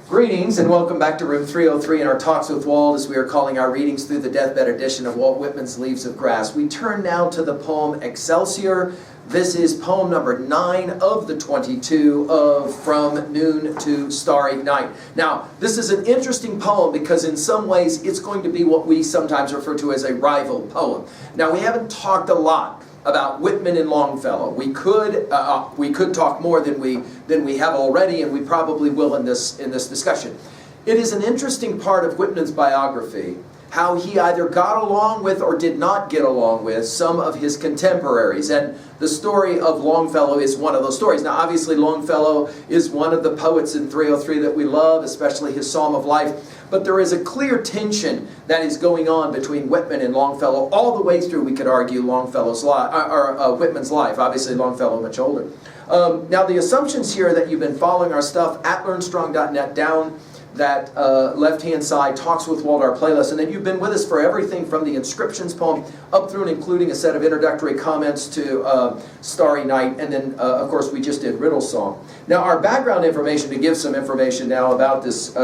Greetings and welcome back to room 303 in our Talks with Walt as we are calling our readings through the deathbed edition of Walt Whitman's Leaves of Grass. We turn now to the poem Excelsior. This is poem number 9 of the 22 of From Noon to Starry Night. Now, this is an interesting poem because in some ways it's going to be what we sometimes refer to as a rival poem. Now, we haven't talked a lot about Whitman and Longfellow. We could talk more than we have already, and we probably will in this discussion. It is an interesting part of Whitman's biography how he either got along with or did not get along with some of his contemporaries, and the story of Longfellow is one of those stories. Now, obviously, Longfellow is one of the poets in 303 that we love, especially his Psalm of Life. But there is a clear tension that is going on between Whitman and Longfellow all the way through, we could argue, Longfellow's life, or Whitman's life. Obviously, Longfellow much older. Now, the assumptions here that you've been following our stuff at learnstrong.net down that left-hand side, Talks with Walt, our playlist, and that you've been with us for everything from the Inscriptions poem up through and including a set of introductory comments to Starry Night, and then, of course, we just did Riddle Song. Now, our background information, to give some information now about this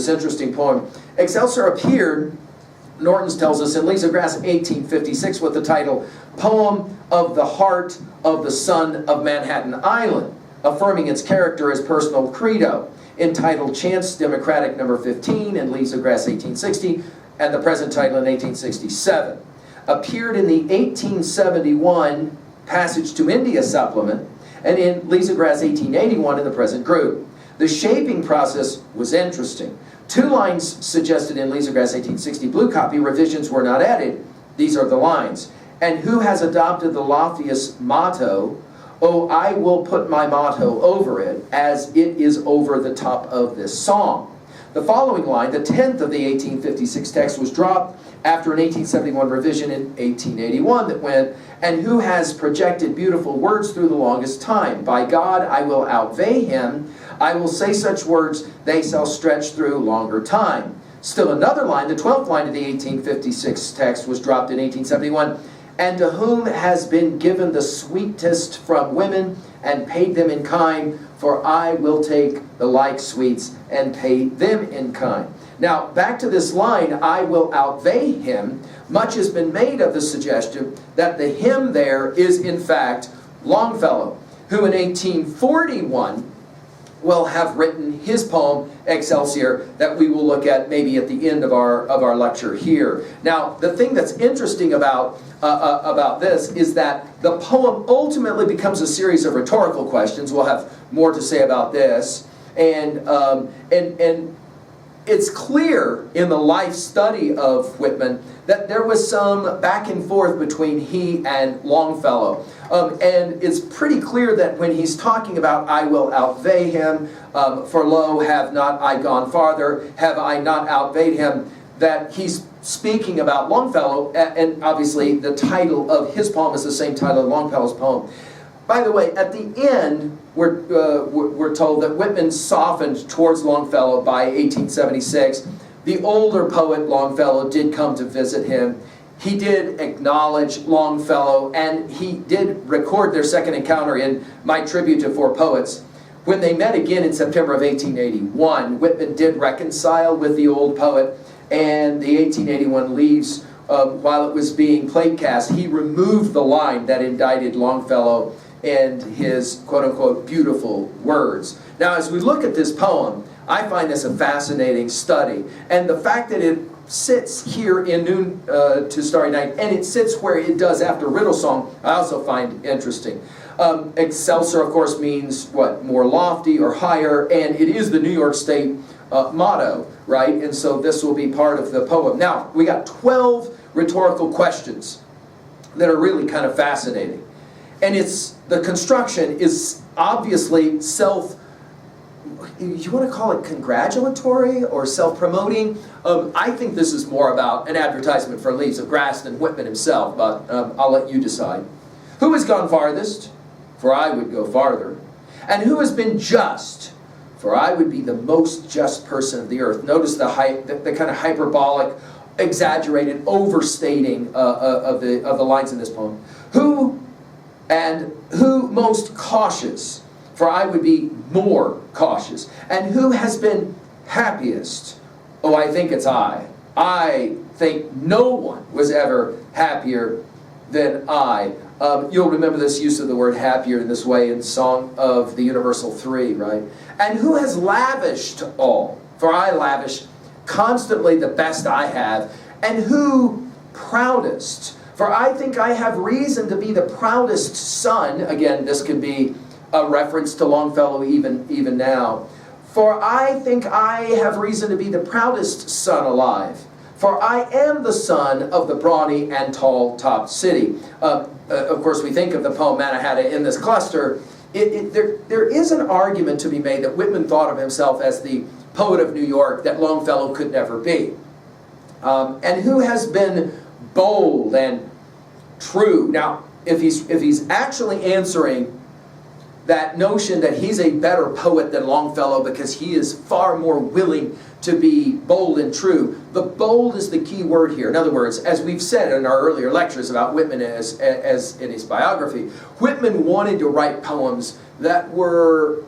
interesting poem. Excelsior appeared, Norton's tells us, in Leaves of Grass 1856 with the title, Poem of the Heart of the Son of Manhattan Island, affirming its character as personal credo, entitled Chance Democratic number 15 in Leaves of Grass 1860, and the present title in 1867. Appeared in the 1871 Passage to India supplement, and in Leaves of Grass 1881 in the present group. The shaping process was interesting. 2 lines suggested in Leaves of Grass 1860 blue copy, revisions were not added. These are the lines. And who has adopted the loftiest motto, "Oh, I will put my motto over it, as it is over the top of this song." The following line, the 10th of the 1856 text, was dropped after an 1871 revision in 1881 that went, "And who has projected beautiful words through the longest time? By God, I will outweigh him. I will say such words, they shall stretch through longer time." Still another line, the 12th line of the 1856 text, was dropped in 1871. "And to whom has been given the sweetest from women, and paid them in kind, for I will take the like sweets and pay them in kind." Now, back to this line, "I will outweigh him," much has been made of the suggestion that the him there is in fact Longfellow, who in 1841 will have written his poem Excelsior that we will look at maybe at the end of our lecture here. Now, the thing that's interesting about this is that the poem ultimately becomes a series of rhetorical questions. We'll have more to say about this, and it's clear in the life study of Whitman that there was some back and forth between he and Longfellow. And it's pretty clear that when he's talking about "I will outweigh him," for lo, have not I gone farther, have I not outweighed him, that he's speaking about Longfellow, and obviously the title of his poem is the same title of Longfellow's poem. By the way, at the end, we're told that Whitman softened towards Longfellow by 1876. The older poet Longfellow did come to visit him. He did acknowledge Longfellow, and he did record their second encounter in My Tribute to Four Poets. When they met again in September of 1881, Whitman did reconcile with the old poet, and the 1881 Leaves, while it was being platecast, he removed the line that indicted Longfellow and his quote-unquote beautiful words. Now, as we look at this poem, I find this a fascinating study, and the fact that it sits here in Noon to Starry Night, and it sits where it does after Riddle Song, I also find interesting. Excelsior, of course, means what? More lofty or higher, and it is the New York State motto, right? And so this will be part of the poem. Now, we got 12 rhetorical questions that are really kind of fascinating. And the construction is obviously you want to call it congratulatory or self-promoting? I think this is more about an advertisement for Leaves of Grass than Whitman himself, but I'll let you decide. "Who has gone farthest? For I would go farther. And who has been just? For I would be the most just person of the earth." Notice the kind of hyperbolic, exaggerated, overstating of the lines in this poem. "Who most cautious? For I would be more cautious. And who has been happiest? Oh, I think it's I. I think no one was ever happier than I. You'll remember this use of the word happier in this way in Song of the Universal 3, right? And who has lavished all? For I lavish constantly the best I have. And who proudest? For I think I have reason to be the proudest son. Again, this could be a reference to Longfellow even now. For I think I have reason to be the proudest son alive. For I am the son of the brawny and tall-topped city. Of course, we think of the poem Mannahatta in this cluster. There is an argument to be made that Whitman thought of himself as the poet of New York that Longfellow could never be. And who has been bold and true. Now, if he's actually answering that notion that he's a better poet than Longfellow because he is far more willing to be bold and true. The bold is the key word here. In other words, as we've said in our earlier lectures about Whitman as in his biography, Whitman wanted to write poems that were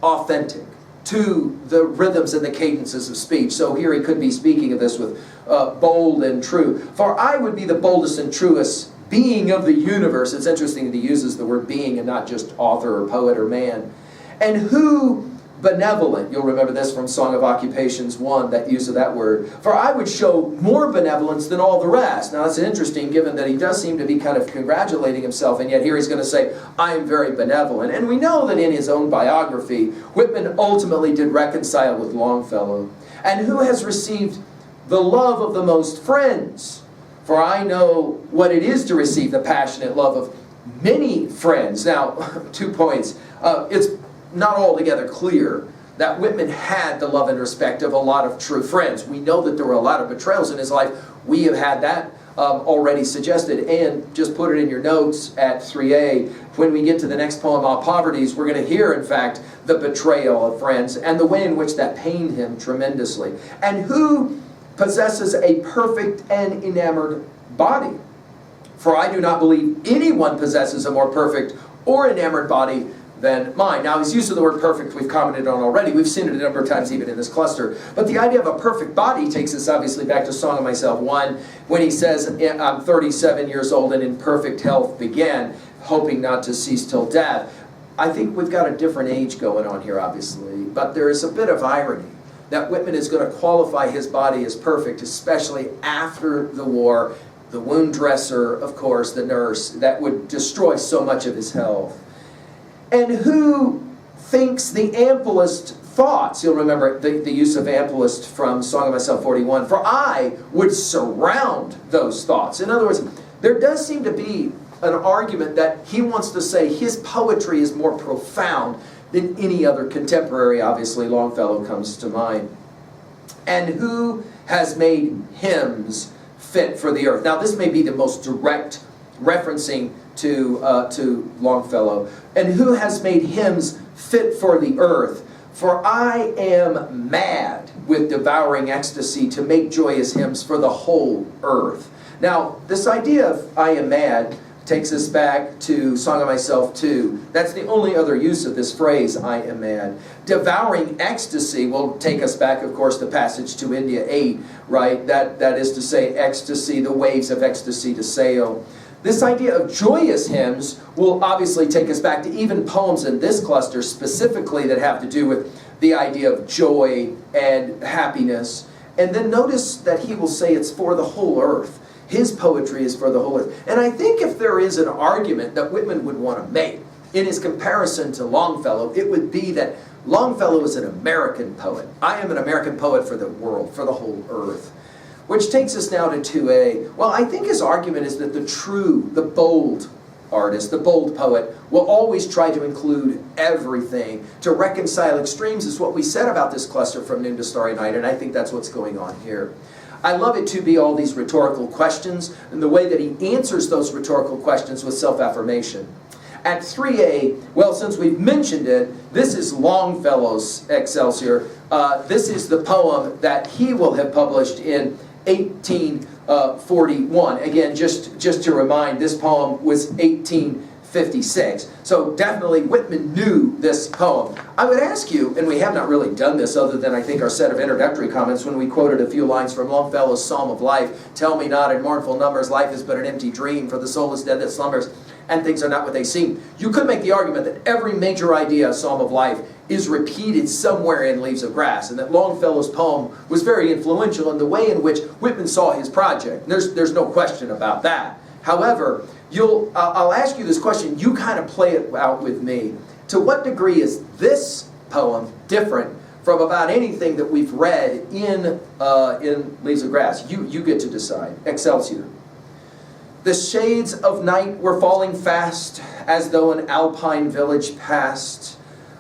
authentic to the rhythms and the cadences of speech. So here he could be speaking of this with bold and true. For I would be the boldest and truest being of the universe. It's interesting that he uses the word being and not just author or poet or man. And who benevolent, you'll remember this from Song of Occupations 1, that use of that word. For I would show more benevolence than all the rest. Now that's interesting given that he does seem to be kind of congratulating himself, and yet here he's going to say, I am very benevolent. And we know that in his own biography, Whitman ultimately did reconcile with Longfellow. And who has received the love of the most friends? For I know what it is to receive the passionate love of many friends. Now, 2 points. It's not altogether clear that Whitman had the love and respect of a lot of true friends. We know that there were a lot of betrayals in his life. We have had that already suggested. And just put it in your notes at 3a. When we get to the next poem, All Poverties, we're going to hear, in fact, the betrayal of friends and the way in which that pained him tremendously. And who possesses a perfect and enamored body? For I do not believe anyone possesses a more perfect or enamored body than mine. Now, his use of the word perfect we've commented on already. We've seen it a number of times even in this cluster. But the idea of a perfect body takes us obviously back to Song of Myself 1, when he says, I'm 37 years old and in perfect health began, hoping not to cease till death. I think we've got a different age going on here, obviously. But there is a bit of irony that Whitman is going to qualify his body as perfect, especially after the war. The wound dresser, of course, the nurse, that would destroy so much of his health. And who thinks the amplest thoughts? You'll remember the use of amplest from Song of Myself 41. For I would surround those thoughts. In other words, there does seem to be an argument that he wants to say his poetry is more profound than any other contemporary. Obviously, Longfellow comes to mind. And who has made hymns fit for the earth? Now, this may be the most direct referencing to Longfellow. And who has made hymns fit for the earth? For I am mad with devouring ecstasy to make joyous hymns for the whole earth. Now, this idea of I am mad takes us back to Song of Myself 2. That's the only other use of this phrase, I am mad. Devouring ecstasy will take us back, of course, to passage to India 8, right? That is to say, ecstasy, the waves of ecstasy to sail. This idea of joyous hymns will obviously take us back to even poems in this cluster specifically that have to do with the idea of joy and happiness. And then notice that he will say it's for the whole earth. His poetry is for the whole earth. And I think if there is an argument that Whitman would want to make in his comparison to Longfellow, it would be that Longfellow is an American poet. I am an American poet for the world, for the whole earth. Which takes us now to 2a. Well, I think his argument is that the bold artist, the bold poet, will always try to include everything. To reconcile extremes is what we said about this cluster from noon to starry night, and I think that's what's going on here. I love it to be all these rhetorical questions, and the way that he answers those rhetorical questions with self-affirmation. At 3a, well, since we've mentioned it, this is Longfellow's Excelsior. This is the poem that he will have published in 1841. Again, just to remind, this poem was 18 56. So definitely Whitman knew this poem. I would ask you, and we have not really done this other than I think our set of introductory comments when we quoted a few lines from Longfellow's Psalm of Life. Tell me not in mournful numbers, life is but an empty dream, for the soul is dead that slumbers, and things are not what they seem. You could make the argument that every major idea of Psalm of Life is repeated somewhere in Leaves of Grass, and that Longfellow's poem was very influential in the way in which Whitman saw his project. There's no question about that. However, I'll ask you this question, you kind of play it out with me. To what degree is this poem different from about anything that we've read in Leaves of Grass? You get to decide. Excelsior. The shades of night were falling fast, as though an alpine village passed.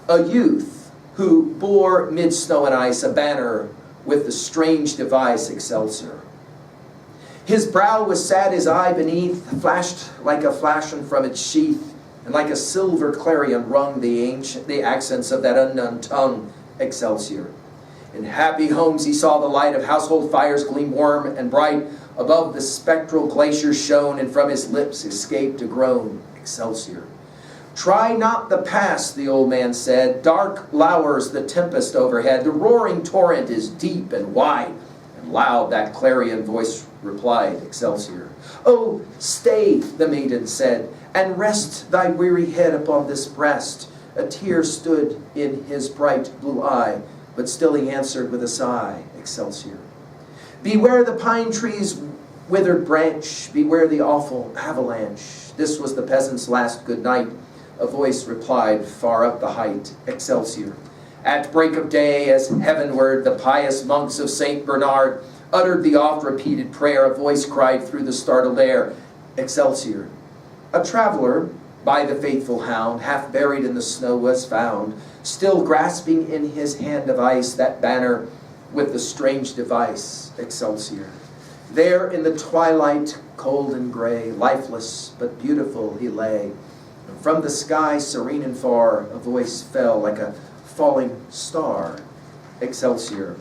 A youth who bore mid snow and ice a banner with the strange device Excelsior. His brow was sad, his eye beneath flashed like a flashing from its sheath, and like a silver clarion rung the accents of that unknown tongue, Excelsior. In happy homes he saw the light of household fires gleam warm and bright. Above the spectral glacier shone, and from his lips escaped a groan, Excelsior. Try not the past, the old man said. Dark lowers the tempest overhead. The roaring torrent is deep and wide. And loud that clarion voice replied, Excelsior. Oh, stay, the maiden said, and rest thy weary head upon this breast. A tear stood in his bright blue eye, but still he answered with a sigh, Excelsior. Beware the pine tree's withered branch, beware the awful avalanche. This was the peasant's last good night. A voice replied far up the height, Excelsior. At break of day, as heavenward the pious monks of St. Bernard uttered the oft-repeated prayer, a voice cried through the startled air, Excelsior. A traveler, by the faithful hound, half buried in the snow was found, still grasping in his hand of ice that banner with the strange device, Excelsior. There in the twilight, cold and gray, lifeless but beautiful he lay. And from the sky, serene and far, a voice fell like a falling star, Excelsior.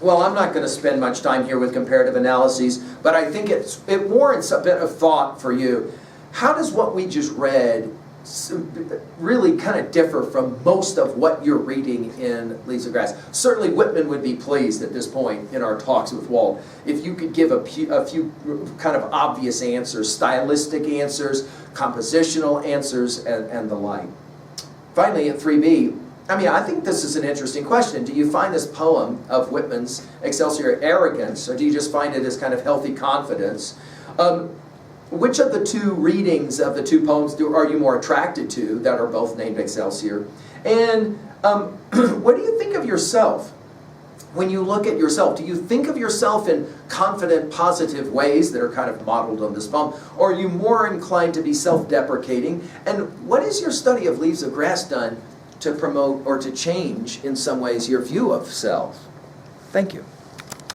Well, I'm not going to spend much time here with comparative analyses, but I think it warrants a bit of thought for you. How does what we just read really kind of differ from most of what you're reading in Leaves of Grass? Certainly Whitman would be pleased at this point in our talks with Walt if you could give a few kind of obvious answers, stylistic answers, compositional answers, and the like. Finally, at 3B, I think this is an interesting question. Do you find this poem of Whitman's, Excelsior, arrogance, or do you just find it as kind of healthy confidence? Which of the two readings of the two poems are you more attracted to that are both named Excelsior? And what do you think of yourself? When you look at yourself, do you think of yourself in confident, positive ways that are kind of modeled on this poem? Or are you more inclined to be self-deprecating? And what has your study of Leaves of Grass done to promote or to change, in some ways, your view of self? Thank you.